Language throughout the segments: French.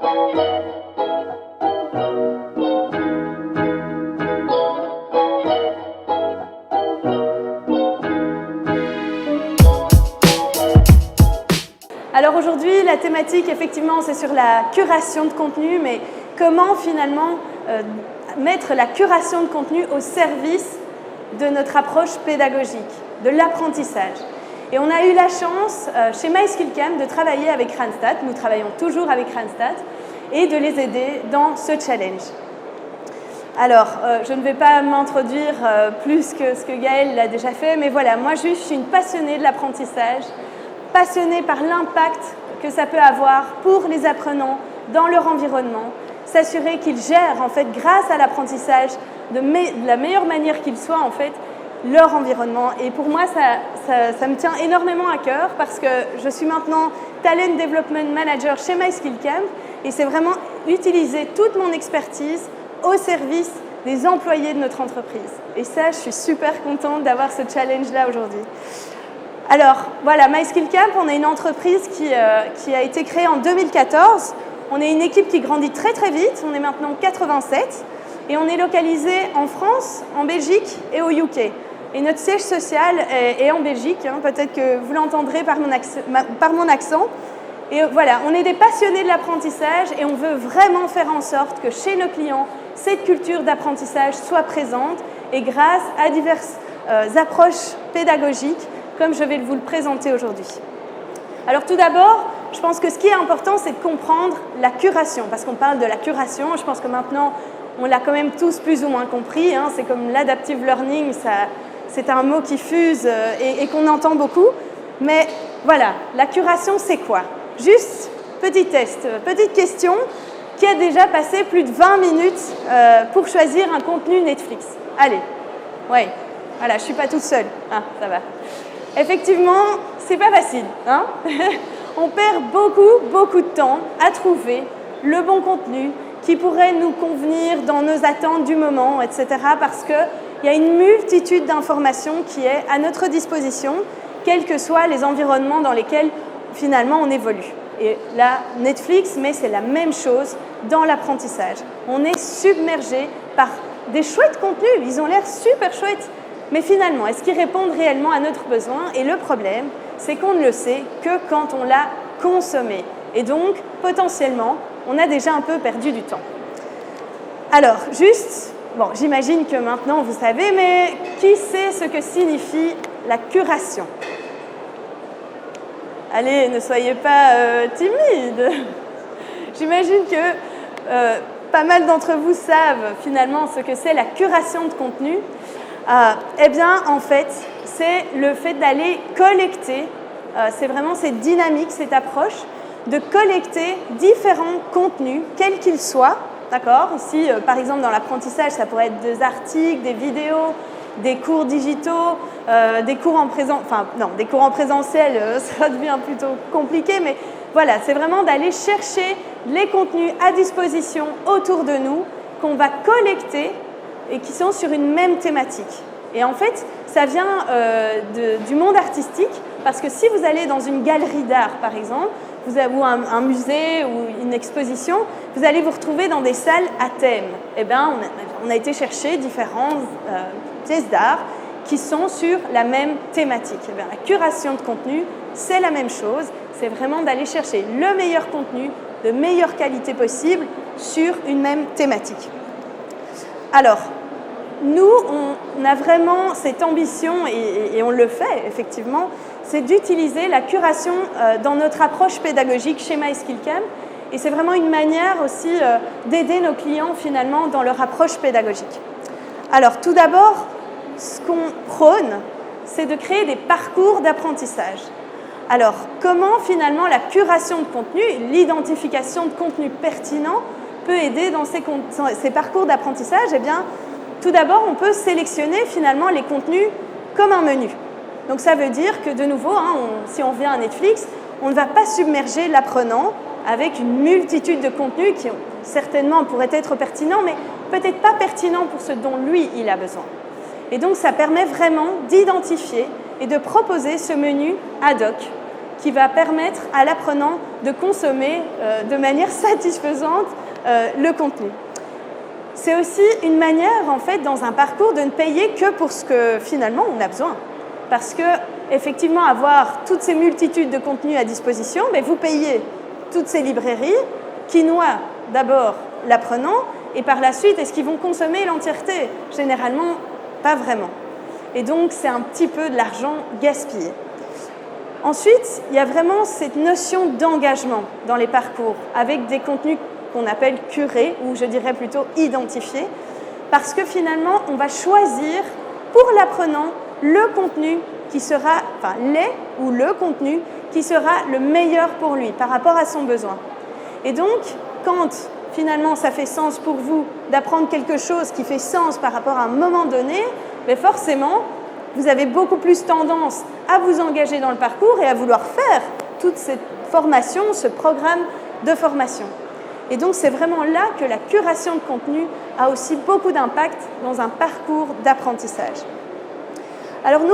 Alors aujourd'hui, la thématique, effectivement, c'est sur la curation de contenu, mais comment finalement mettre la curation de contenu au service de notre approche pédagogique, de l'apprentissage. Et on a eu la chance, chez MySkillCamp, de travailler avec Randstad, nous travaillons toujours avec Randstad, et de les aider dans ce challenge. Alors, je ne vais pas m'introduire plus que ce que Gaëlle l'a déjà fait, mais voilà, moi je suis une passionnée de l'apprentissage, passionnée par l'impact que ça peut avoir pour les apprenants dans leur environnement, s'assurer qu'ils gèrent, en fait, grâce à l'apprentissage, de la meilleure manière qu'il soit, en fait, leur environnement. Et pour moi, ça me tient énormément à cœur parce que je suis maintenant Talent Development Manager chez MySkillCamp et c'est vraiment utiliser toute mon expertise au service des employés de notre entreprise. Et ça, je suis super contente d'avoir ce challenge-là aujourd'hui. Alors, voilà, MySkillCamp, on est une entreprise qui a été créée en 2014. On est une équipe qui grandit très très vite, on est maintenant 87 et on est localisé en France, en Belgique et au UK. Et notre siège social est en Belgique, hein, peut-être que vous l'entendrez par mon accent. Et voilà, on est des passionnés de l'apprentissage et on veut vraiment faire en sorte que chez nos clients, cette culture d'apprentissage soit présente et grâce à diverses approches pédagogiques, comme je vais vous le présenter aujourd'hui. Alors tout d'abord, je pense que ce qui est important, c'est de comprendre la curation, parce qu'on parle de la curation, je pense que maintenant, on l'a quand même tous plus ou moins compris, hein, c'est comme l'adaptive learning, c'est un mot qui fuse et qu'on entend beaucoup, mais voilà, la curation, c'est quoi? Juste, petit test, petite question, qui a déjà passé plus de 20 minutes pour choisir un contenu Netflix? Allez, ouais, voilà, je ne suis pas toute seule, ah, ça va. Effectivement, c'est pas facile, hein. On perd beaucoup de temps à trouver le bon contenu qui pourrait nous convenir dans nos attentes du moment, etc. parce qu'il y a une multitude d'informations qui est à notre disposition, quels que soient les environnements dans lesquels finalement on évolue. Et là, Netflix, mais c'est la même chose dans l'apprentissage. On est submergé par des chouettes contenus, ils ont l'air super chouettes. Mais finalement, est-ce qu'ils répondent réellement à notre besoin? Et le problème, c'est qu'on ne le sait que quand on l'a consommé. Et donc, potentiellement, on a déjà un peu perdu du temps. Alors, juste, bon, j'imagine que maintenant vous savez, mais qui sait ce que signifie la curation? Allez, ne soyez pas timide. J'imagine que pas mal d'entre vous savent finalement ce que c'est la curation de contenu. Eh bien, en fait, c'est le fait d'aller collecter, c'est vraiment cette dynamique, cette approche, de collecter différents contenus, quels qu'ils soient, d'accord? Ici, par exemple, dans l'apprentissage, ça pourrait être des articles, des vidéos, des cours digitaux, des cours en présentiel, ça devient plutôt compliqué, mais voilà, c'est vraiment d'aller chercher les contenus à disposition autour de nous, qu'on va collecter et qui sont sur une même thématique. Et en fait, ça vient du monde artistique, parce que si vous allez dans une galerie d'art, par exemple, ou un musée ou une exposition, vous allez vous retrouver dans des salles à thème. Eh bien, on a été chercher différentes pièces d'art qui sont sur la même thématique. Eh bien, la curation de contenu, c'est la même chose. C'est vraiment d'aller chercher le meilleur contenu, de meilleure qualité possible, sur une même thématique. Alors, nous, on a vraiment cette ambition, et on le fait effectivement, c'est d'utiliser la curation dans notre approche pédagogique chez MySkillCamp. Et c'est vraiment une manière aussi d'aider nos clients finalement dans leur approche pédagogique. Alors tout d'abord, ce qu'on prône, c'est de créer des parcours d'apprentissage. Alors comment finalement la curation de contenu, l'identification de contenu pertinent peut aider dans ces parcours d'apprentissage? Eh bien, tout d'abord, on peut sélectionner finalement les contenus comme un menu. Donc ça veut dire que de nouveau, si on vient à Netflix, on ne va pas submerger l'apprenant avec une multitude de contenus qui certainement pourraient être pertinents, mais peut-être pas pertinents pour ce dont lui, il a besoin. Et donc ça permet vraiment d'identifier et de proposer ce menu ad hoc qui va permettre à l'apprenant de consommer de manière satisfaisante le contenu. C'est aussi une manière, en fait, dans un parcours, de ne payer que pour ce que, finalement, on a besoin. Parce que, effectivement, avoir toutes ces multitudes de contenus à disposition, mais vous payez toutes ces librairies qui noient d'abord l'apprenant et par la suite, est-ce qu'ils vont consommer l'entièreté? Généralement, pas vraiment. Et donc, c'est un petit peu de l'argent gaspillé. Ensuite, il y a vraiment cette notion d'engagement dans les parcours, avec des contenus qu'on appelle curés, ou je dirais plutôt identifiés, parce que finalement, on va choisir pour l'apprenant le contenu qui sera, enfin les ou le contenu qui sera le meilleur pour lui par rapport à son besoin. Et donc, quand finalement ça fait sens pour vous d'apprendre quelque chose qui fait sens par rapport à un moment donné, mais forcément, vous avez beaucoup plus tendance à vous engager dans le parcours et à vouloir faire toute cette formation, ce programme de formation. Et donc, c'est vraiment là que la curation de contenu a aussi beaucoup d'impact dans un parcours d'apprentissage. Alors nous,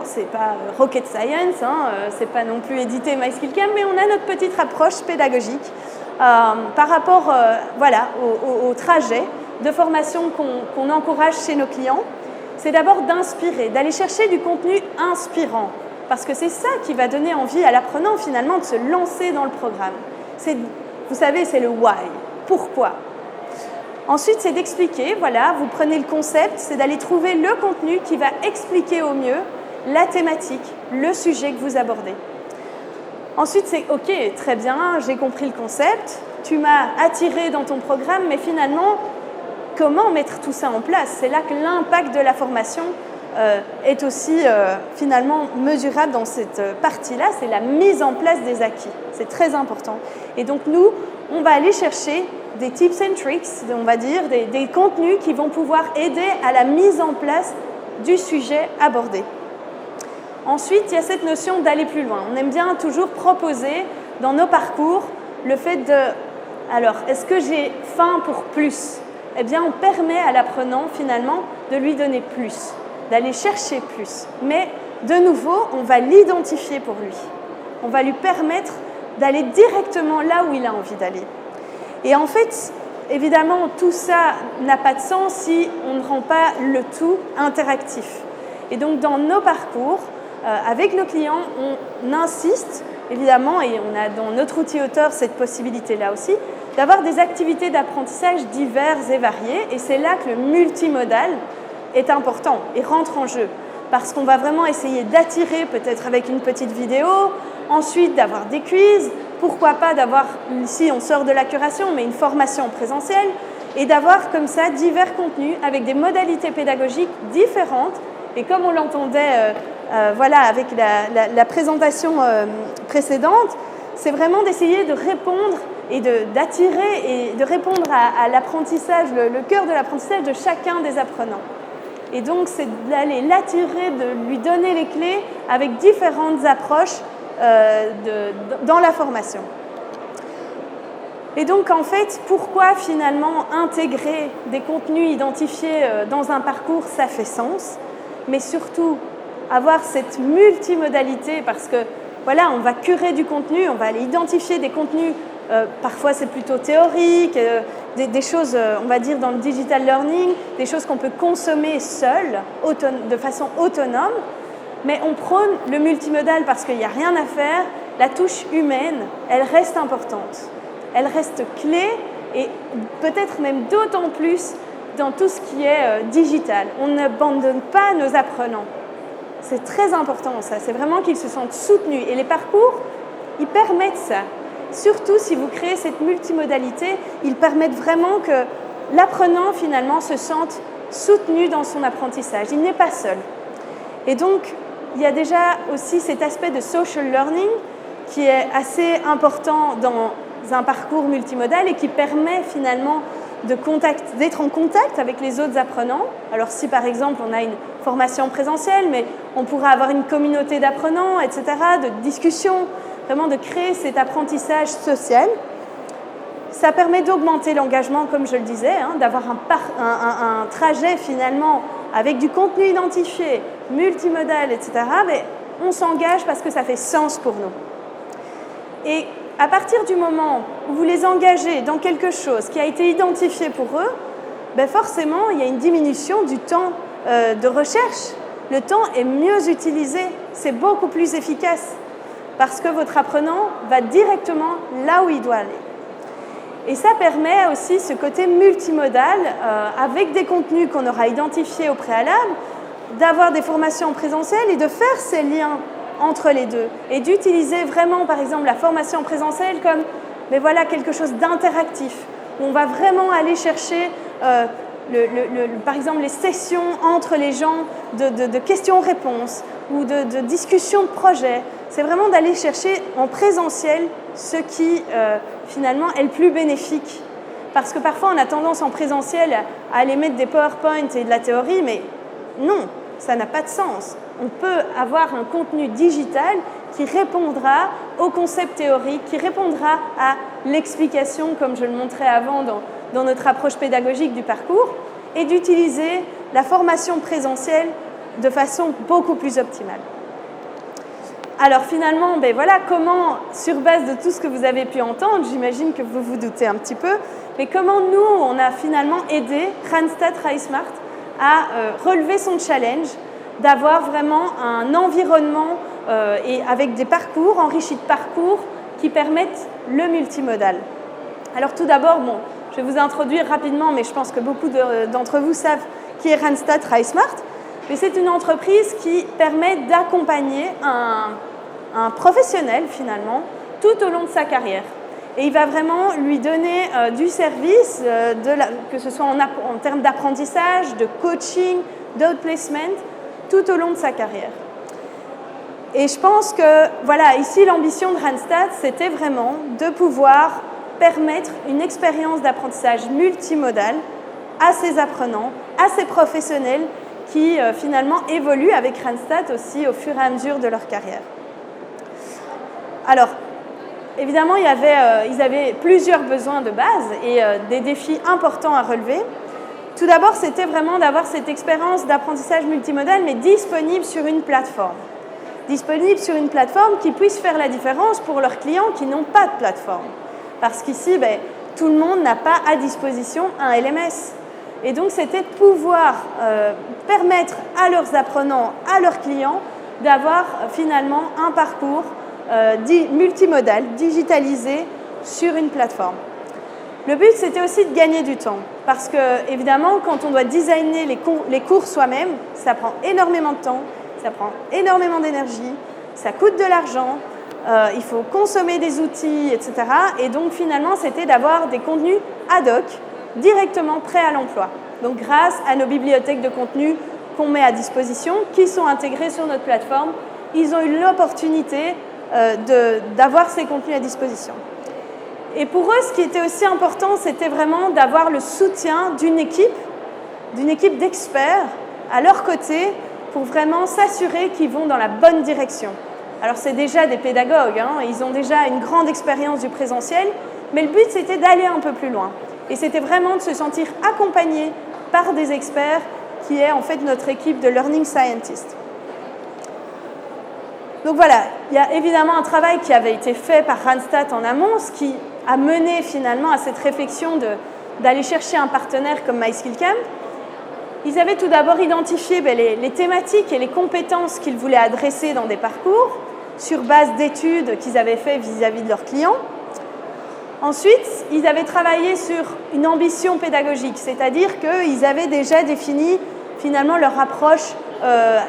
c'est pas rocket science, c'est pas non plus édité MySkillCamp, mais on a notre petite approche pédagogique par rapport au trajet de formation qu'on encourage chez nos clients. C'est d'abord d'inspirer, d'aller chercher du contenu inspirant, parce que c'est ça qui va donner envie à l'apprenant finalement de se lancer dans le programme. Vous savez, c'est le why, pourquoi. Ensuite, c'est d'expliquer, vous prenez le concept, c'est d'aller trouver le contenu qui va expliquer au mieux la thématique, le sujet que vous abordez. Ensuite, c'est « Ok, très bien, j'ai compris le concept, tu m'as attiré dans ton programme, mais finalement, comment mettre tout ça en place ?» C'est là que l'impact de la formation est aussi finalement mesurable dans cette partie-là, c'est la mise en place des acquis. C'est très important. Et donc nous, on va aller chercher des tips and tricks, on va dire, des contenus qui vont pouvoir aider à la mise en place du sujet abordé. Ensuite, il y a cette notion d'aller plus loin. On aime bien toujours proposer dans nos parcours le fait de... Alors, est-ce que j'ai faim pour plus? Eh bien, on permet à l'apprenant, finalement, de lui donner plus, d'aller chercher plus. Mais, de nouveau, on va l'identifier pour lui. On va lui permettre d'aller directement là où il a envie d'aller. Et en fait, évidemment, tout ça n'a pas de sens si on ne rend pas le tout interactif. Et donc, dans nos parcours, avec nos clients, on insiste, évidemment, et on a dans notre outil auteur cette possibilité-là aussi, d'avoir des activités d'apprentissage diverses et variées. Et c'est là que le multimodal est important et rentre en jeu. Parce qu'on va vraiment essayer d'attirer, peut-être avec une petite vidéo, ensuite d'avoir des quiz, pourquoi pas d'avoir, ici on sort de la curation, mais une formation présentielle, et d'avoir comme ça divers contenus avec des modalités pédagogiques différentes. Et comme on l'entendait avec la présentation précédente, c'est vraiment d'essayer de répondre et d'attirer et de répondre à l'apprentissage, le cœur de l'apprentissage de chacun des apprenants. Et donc, c'est d'aller l'attirer, de lui donner les clés avec différentes approches dans la formation. Et donc, en fait, pourquoi finalement intégrer des contenus identifiés dans un parcours, ça fait sens, mais surtout avoir cette multimodalité parce que, on va curer du contenu, on va aller identifier des contenus, parfois c'est plutôt théorique, des choses, on va dire, dans le digital learning, des choses qu'on peut consommer seul, de façon autonome, mais on prône le multimodal parce qu'il n'y a rien à faire, la touche humaine, elle reste importante. Elle reste clé et peut-être même d'autant plus dans tout ce qui est digital. On n'abandonne pas nos apprenants. C'est très important ça, c'est vraiment qu'ils se sentent soutenus. Et les parcours, ils permettent ça. Surtout si vous créez cette multimodalité, ils permettent vraiment que l'apprenant finalement se sente soutenu dans son apprentissage. Il n'est pas seul. Et donc, il y a déjà aussi cet aspect de social learning qui est assez important dans un parcours multimodal et qui permet finalement d'être en contact avec les autres apprenants. Alors si par exemple on a une formation présentielle, mais on pourra avoir une communauté d'apprenants, etc., de discussion, vraiment de créer cet apprentissage social. Ça permet d'augmenter l'engagement, comme je le disais, d'avoir un trajet finalement avec du contenu identifié, multimodal, etc. Mais on s'engage parce que ça fait sens pour nous. Et à partir du moment où vous les engagez dans quelque chose qui a été identifié pour eux, ben forcément, il y a une diminution du temps de recherche. Le temps est mieux utilisé, c'est beaucoup plus efficace parce que votre apprenant va directement là où il doit aller. Et ça permet aussi ce côté multimodal avec des contenus qu'on aura identifiés au préalable, d'avoir des formations en présentiel et de faire ces liens entre les deux et d'utiliser vraiment, par exemple, la formation en présentiel comme mais voilà, quelque chose d'interactif où on va vraiment aller chercher par exemple les sessions entre les gens de questions-réponses ou de discussions de projets. C'est vraiment d'aller chercher en présentiel ce qui finalement est le plus bénéfique. Parce que parfois on a tendance en présentiel à aller mettre des PowerPoint et de la théorie, mais non, ça n'a pas de sens. On peut avoir un contenu digital qui répondra au concept théorique, qui répondra à l'explication, comme je le montrais avant dans notre approche pédagogique du parcours, et d'utiliser la formation présentielle de façon beaucoup plus optimale. Alors finalement, ben voilà comment, sur base de tout ce que vous avez pu entendre, j'imagine que vous vous doutez un petit peu, mais comment nous, on a finalement aidé Randstad RiseSmart à relever son challenge, d'avoir vraiment un environnement et avec des parcours, enrichis de parcours, qui permettent le multimodal. Alors tout d'abord, bon, je vais vous introduire rapidement, mais je pense que beaucoup d'entre vous savent qui est Randstad RiseSmart. Mais c'est une entreprise qui permet d'accompagner un professionnel, finalement, tout au long de sa carrière. Et il va vraiment lui donner du service, que ce soit en termes d'apprentissage, de coaching, d'outplacement, tout au long de sa carrière. Et je pense que, voilà, ici, l'ambition de Randstad, c'était vraiment de pouvoir permettre une expérience d'apprentissage multimodale à ses apprenants, à ses professionnels qui, finalement, évoluent avec Randstad aussi au fur et à mesure de leur carrière. Alors, évidemment, ils avaient plusieurs besoins de base et des défis importants à relever. Tout d'abord, c'était vraiment d'avoir cette expérience d'apprentissage multimodal, mais disponible sur une plateforme. Disponible sur une plateforme qui puisse faire la différence pour leurs clients qui n'ont pas de plateforme. Parce qu'ici, tout le monde n'a pas à disposition un LMS. Et donc, c'était de pouvoir permettre à leurs apprenants, à leurs clients, d'avoir finalement un parcours multimodal, digitalisé sur une plateforme. Le but, c'était aussi de gagner du temps. Parce que, évidemment, quand on doit designer les cours soi-même, ça prend énormément de temps, ça prend énormément d'énergie, ça coûte de l'argent, il faut consommer des outils, etc. Et donc, finalement, c'était d'avoir des contenus ad hoc, directement prêts à l'emploi. Donc, grâce à nos bibliothèques de contenu qu'on met à disposition, qui sont intégrées sur notre plateforme, ils ont eu l'opportunité d'avoir ces contenus à disposition. Et pour eux, ce qui était aussi important, c'était vraiment d'avoir le soutien d'une équipe d'experts à leur côté pour vraiment s'assurer qu'ils vont dans la bonne direction. Alors, c'est déjà des pédagogues, hein, ils ont déjà une grande expérience du présentiel, mais le but, c'était d'aller un peu plus loin. Et c'était vraiment de se sentir accompagné par des experts qui est en fait notre équipe de Learning Scientists. Donc voilà, il y a évidemment un travail qui avait été fait par Randstad en amont, ce qui a mené finalement à cette réflexion d'aller chercher un partenaire comme MySkillCamp. Ils avaient tout d'abord identifié les thématiques et les compétences qu'ils voulaient adresser dans des parcours sur base d'études qu'ils avaient faites vis-à-vis de leurs clients. Ensuite, ils avaient travaillé sur une ambition pédagogique, c'est-à-dire qu'ils avaient déjà défini finalement leur approche,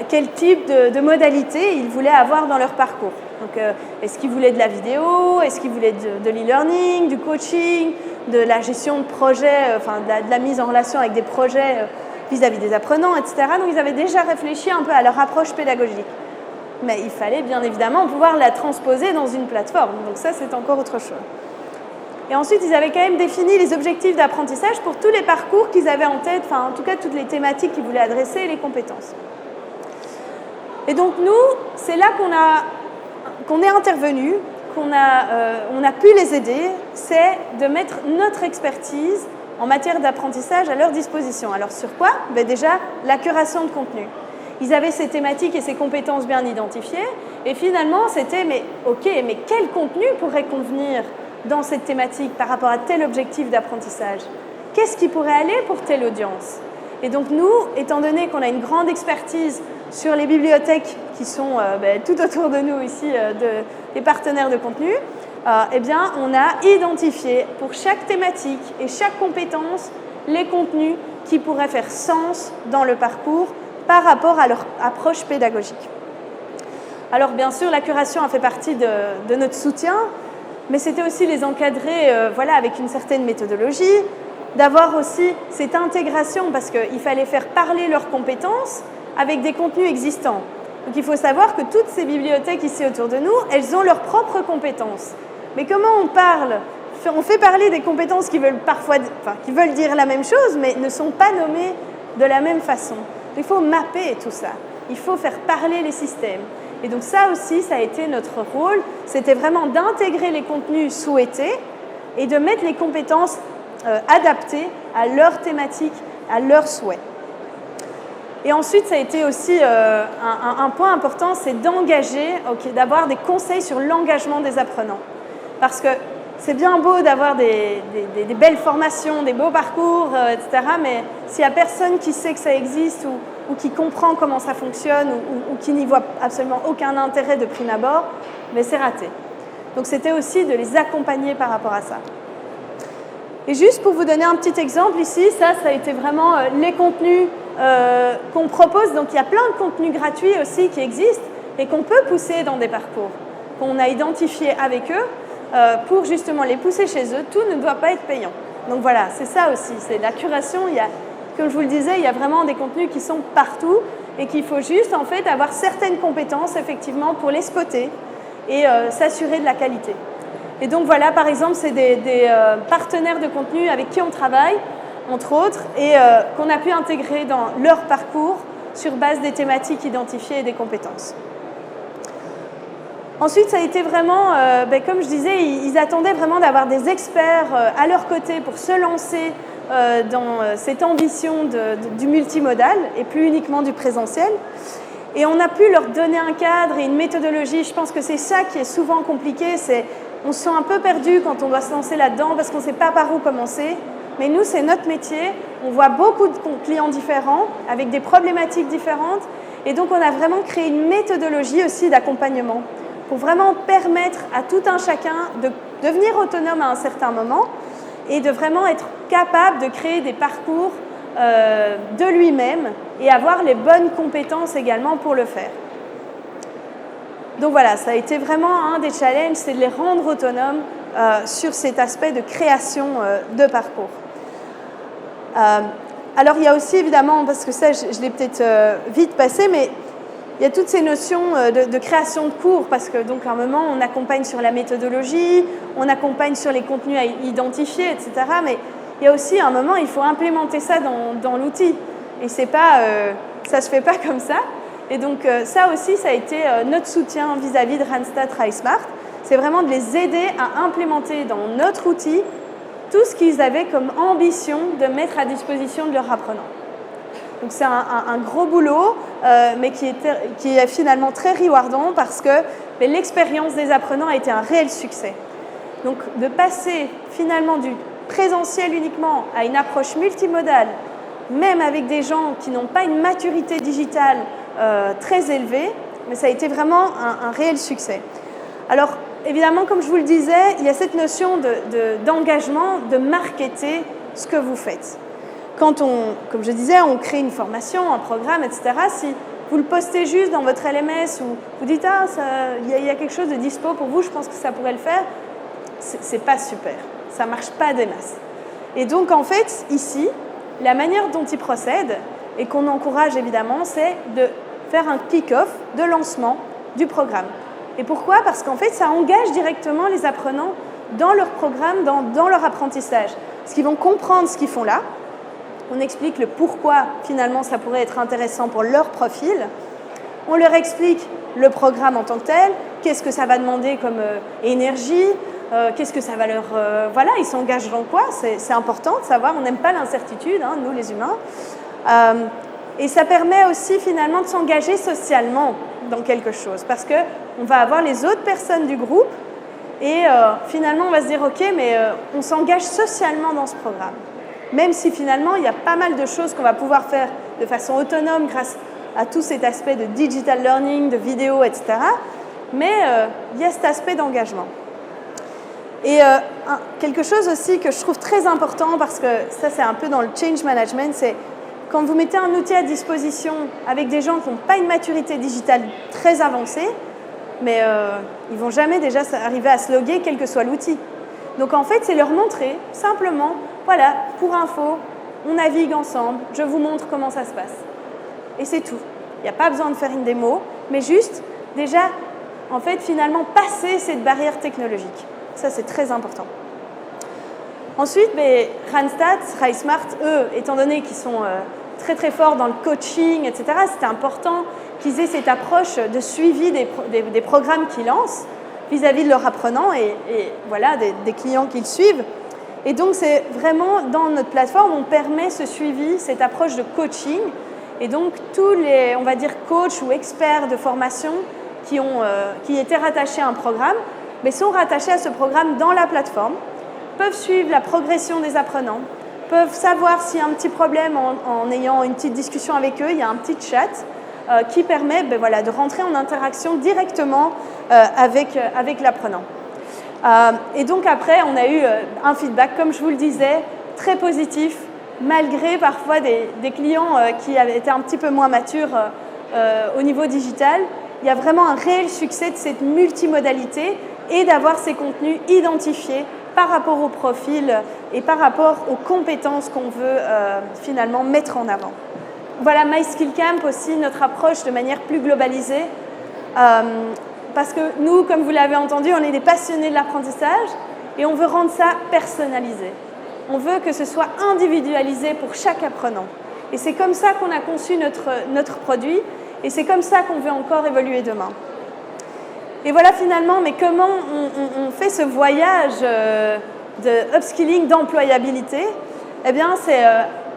quel type de modalité ils voulaient avoir dans leur parcours. Donc, est-ce qu'ils voulaient de la vidéo, est-ce qu'ils voulaient de l'e-learning, du coaching, de la gestion de projets, enfin de la mise en relation avec des projets vis-à-vis des apprenants, etc. Donc, ils avaient déjà réfléchi un peu à leur approche pédagogique. Mais il fallait bien évidemment pouvoir la transposer dans une plateforme. Donc ça, c'est encore autre chose. Et ensuite, ils avaient quand même défini les objectifs d'apprentissage pour tous les parcours qu'ils avaient en tête, enfin en tout cas toutes les thématiques qu'ils voulaient adresser et les compétences. Et donc nous, c'est là qu'on est intervenu, on a pu les aider, c'est de mettre notre expertise en matière d'apprentissage à leur disposition. Alors sur quoi ? Déjà, la curation de contenu. Ils avaient ces thématiques et ces compétences bien identifiées Et finalement, c'était, mais quel contenu pourrait convenir dans cette thématique par rapport à tel objectif d'apprentissage? Qu'est-ce qui pourrait aller pour telle audience? Et donc nous, étant donné qu'on a une grande expertise sur les bibliothèques qui sont tout autour de nous ici, des partenaires de contenu, eh bien, on a identifié pour chaque thématique et chaque compétence les contenus qui pourraient faire sens dans le parcours par rapport à leur approche pédagogique. Alors bien sûr, la curation a fait partie de notre soutien, mais c'était aussi les encadrer avec une certaine méthodologie, d'avoir aussi cette intégration parce qu'il fallait faire parler leurs compétences avec des contenus existants. Donc il faut savoir que toutes ces bibliothèques ici autour de nous, elles ont leurs propres compétences. Mais comment on parle? On fait parler des compétences qui veulent dire la même chose, mais ne sont pas nommées de la même façon. Il faut mapper tout ça. Il faut faire parler les systèmes. Et donc ça aussi, ça a été notre rôle. C'était vraiment d'intégrer les contenus souhaités et de mettre les compétences adaptées à leur thématique, à leurs souhaits. Et ensuite, ça a été aussi un point important, c'est d'avoir des conseils sur l'engagement des apprenants. Parce que c'est bien beau d'avoir des belles formations, des beaux parcours, etc. Mais s'il n'y a personne qui sait que ça existe ou qui comprend comment ça fonctionne ou qui n'y voit absolument aucun intérêt de prime abord, mais c'est raté. Donc c'était aussi de les accompagner par rapport à ça. Et juste pour vous donner un petit exemple ici, ça a été vraiment les contenus qu'on propose. Donc il y a plein de contenus gratuits aussi qui existent et qu'on peut pousser dans des parcours, qu'on a identifiés avec eux pour justement les pousser chez eux. Tout ne doit pas être payant. Donc voilà, c'est ça aussi, c'est la curation. Comme je vous le disais, il y a vraiment des contenus qui sont partout et qu'il faut juste en fait avoir certaines compétences effectivement pour les spotter et s'assurer de la qualité. Et donc voilà, par exemple, c'est des partenaires de contenu avec qui on travaille, entre autres, et qu'on a pu intégrer dans leur parcours sur base des thématiques identifiées et des compétences. Ensuite, ça a été vraiment, comme je disais, ils attendaient vraiment d'avoir des experts à leur côté pour se lancer dans cette ambition du multimodal et plus uniquement du présentiel. Et on a pu leur donner un cadre et une méthodologie. Je pense que c'est ça qui est souvent compliqué, on se sent un peu perdu quand on doit se lancer là-dedans parce qu'on ne sait pas par où commencer. Mais nous, c'est notre métier. On voit beaucoup de clients différents avec des problématiques différentes. Et donc, on a vraiment créé une méthodologie aussi d'accompagnement pour vraiment permettre à tout un chacun de devenir autonome à un certain moment et de vraiment être capable de créer des parcours de lui-même et avoir les bonnes compétences également pour le faire. Donc voilà, ça a été vraiment un des challenges, c'est de les rendre autonomes sur cet aspect de création de parcours. Alors il y a aussi évidemment, parce que ça je l'ai peut-être vite passé, mais il y a toutes ces notions de création de cours, parce que donc à un moment on accompagne sur la méthodologie, on accompagne sur les contenus à identifier, etc. Mais il y a aussi un moment, il faut implémenter ça dans l'outil. Et ça ne se fait pas comme ça. Et donc ça aussi, ça a été notre soutien vis-à-vis de Randstad TrySmart. C'est vraiment de les aider à implémenter dans notre outil tout ce qu'ils avaient comme ambition de mettre à disposition de leurs apprenants. Donc c'est un gros boulot, mais qui est finalement très rewardant parce que l'expérience des apprenants a été un réel succès. Donc de passer finalement du présentiel uniquement à une approche multimodale, même avec des gens qui n'ont pas une maturité digitale très élevée, mais ça a été vraiment un réel succès. Alors évidemment, comme je vous le disais, il y a cette notion d'engagement, de marketer ce que vous faites. Quand comme je disais, on crée une formation, un programme, etc., si vous le postez juste dans votre LMS ou vous dites « Ah, il y a quelque chose de dispo pour vous, je pense que ça pourrait le faire », c'est pas super. Ça ne marche pas des masses. Et donc, en fait, ici, la manière dont ils procèdent, et qu'on encourage évidemment, c'est de faire un kick-off de lancement du programme. Et pourquoi? Parce qu'en fait, ça engage directement les apprenants dans leur programme, dans leur apprentissage. Parce qu'ils vont comprendre ce qu'ils font là. On explique le pourquoi, finalement, ça pourrait être intéressant pour leur profil. On leur explique le programme en tant que tel, qu'est-ce que ça va demander comme énergie, qu'est-ce que ça va leur... voilà, ils s'engagent dans quoi? C'est important de savoir, on n'aime pas l'incertitude, hein, nous les humains. Et ça permet aussi finalement de s'engager socialement dans quelque chose parce qu'on va avoir les autres personnes du groupe et finalement on va se dire ok, mais on s'engage socialement dans ce programme. Même si finalement il y a pas mal de choses qu'on va pouvoir faire de façon autonome grâce à tout cet aspect de digital learning, de vidéo, etc. Mais il y a cet aspect d'engagement. Et quelque chose aussi que je trouve très important, parce que ça c'est un peu dans le change management, c'est quand vous mettez un outil à disposition avec des gens qui n'ont pas une maturité digitale très avancée, mais ils ne vont jamais déjà arriver à se loguer, quel que soit l'outil. Donc en fait, c'est leur montrer simplement, voilà, pour info, on navigue ensemble, je vous montre comment ça se passe. Et c'est tout. Il n'y a pas besoin de faire une démo, mais juste, déjà, en fait, finalement, passer cette barrière technologique. Ça, c'est très important. Ensuite, Randstad, RiseSmart, eux, étant donné qu'ils sont très très forts dans le coaching, etc., c'était important qu'ils aient cette approche de suivi des programmes qu'ils lancent vis-à-vis de leurs apprenants et voilà, des clients qu'ils suivent. Et donc, c'est vraiment, dans notre plateforme, on permet ce suivi, cette approche de coaching. Et donc, tous les, on va dire, coachs ou experts de formation qui étaient rattachés à un programme, mais sont rattachés à ce programme dans la plateforme, peuvent suivre la progression des apprenants, peuvent savoir s'il y a un petit problème en ayant une petite discussion avec eux. Il y a un petit chat qui permet voilà, de rentrer en interaction directement avec l'apprenant. Et donc après, on a eu un feedback, comme je vous le disais, très positif, malgré parfois des clients qui avaient été un petit peu moins matures au niveau digital. Il y a vraiment un réel succès de cette multimodalité et d'avoir ces contenus identifiés par rapport au profil et par rapport aux compétences qu'on veut finalement mettre en avant. Voilà, MySkillCamp aussi, notre approche de manière plus globalisée. Parce que nous, comme vous l'avez entendu, on est des passionnés de l'apprentissage et on veut rendre ça personnalisé. On veut que ce soit individualisé pour chaque apprenant. Et c'est comme ça qu'on a conçu notre produit et c'est comme ça qu'on veut encore évoluer demain. Et voilà finalement, mais comment on fait ce voyage de upskilling, d'employabilité? Eh bien, c'est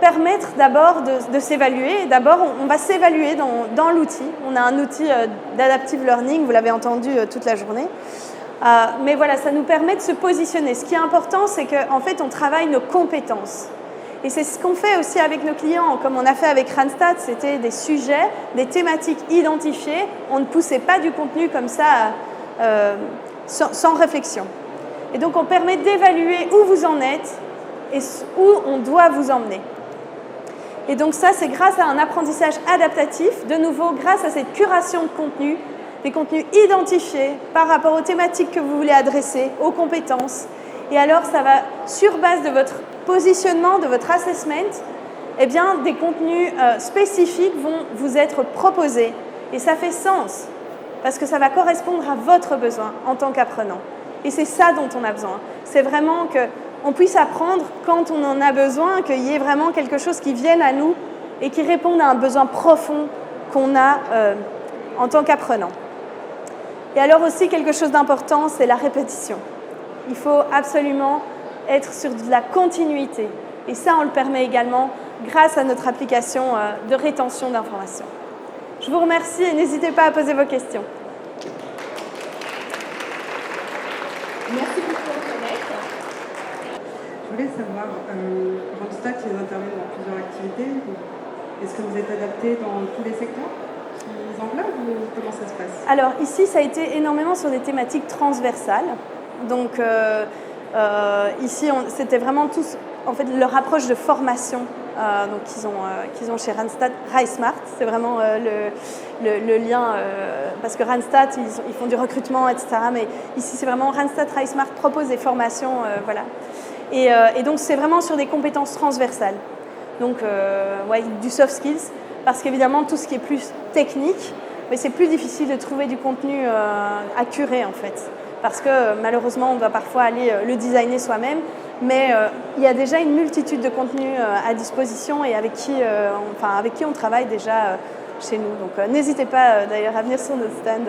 permettre d'abord de s'évaluer. D'abord, on va s'évaluer dans l'outil. On a un outil d'adaptive learning, vous l'avez entendu toute la journée. Mais voilà, ça nous permet de se positionner. Ce qui est important, c'est qu'en fait, on travaille nos compétences. Et c'est ce qu'on fait aussi avec nos clients, comme on a fait avec Randstad, c'était des sujets, des thématiques identifiées. On ne poussait pas du contenu comme ça sans réflexion. Et donc, on permet d'évaluer où vous en êtes et où on doit vous emmener. Et donc ça, c'est grâce à un apprentissage adaptatif, de nouveau grâce à cette curation de contenu, des contenus identifiés par rapport aux thématiques que vous voulez adresser, aux compétences. Et alors, ça va, sur base de votre positionnement, de votre assessment, eh bien, des contenus spécifiques vont vous être proposés. Et ça fait sens, parce que ça va correspondre à votre besoin en tant qu'apprenant. Et c'est ça dont on a besoin. C'est vraiment qu'on puisse apprendre quand on en a besoin, qu'il y ait vraiment quelque chose qui vienne à nous et qui réponde à un besoin profond qu'on a en tant qu'apprenant. Et alors aussi, quelque chose d'important, c'est la répétition. Il faut absolument être sur de la continuité. Et ça, on le permet également grâce à notre application de rétention d'informations. Je vous remercie et n'hésitez pas à poser vos questions. Merci beaucoup, Annette. Je voulais savoir, Randstad, ils interviennent dans plusieurs activités. Est-ce que vous êtes adapté dans tous les secteurs qu'ils englobent ou comment ça se passe? Alors ici, ça a été énormément sur des thématiques transversales. Donc ici, c'était vraiment tous, en fait, leur approche de formation qu'ils ont chez Randstad, RiseSmart. C'est vraiment le lien, parce que Randstad, ils font du recrutement, etc. Mais ici, c'est vraiment Randstad, RiseSmart propose des formations, voilà. Et donc, c'est vraiment sur des compétences transversales. Donc, ouais, du soft skills, parce qu'évidemment, tout ce qui est plus technique, mais c'est plus difficile de trouver du contenu à curer, en fait. Parce que malheureusement, on doit parfois aller le designer soi-même, mais il y a déjà une multitude de contenus à disposition et avec qui on travaille déjà chez nous. Donc n'hésitez pas d'ailleurs à venir sur notre stand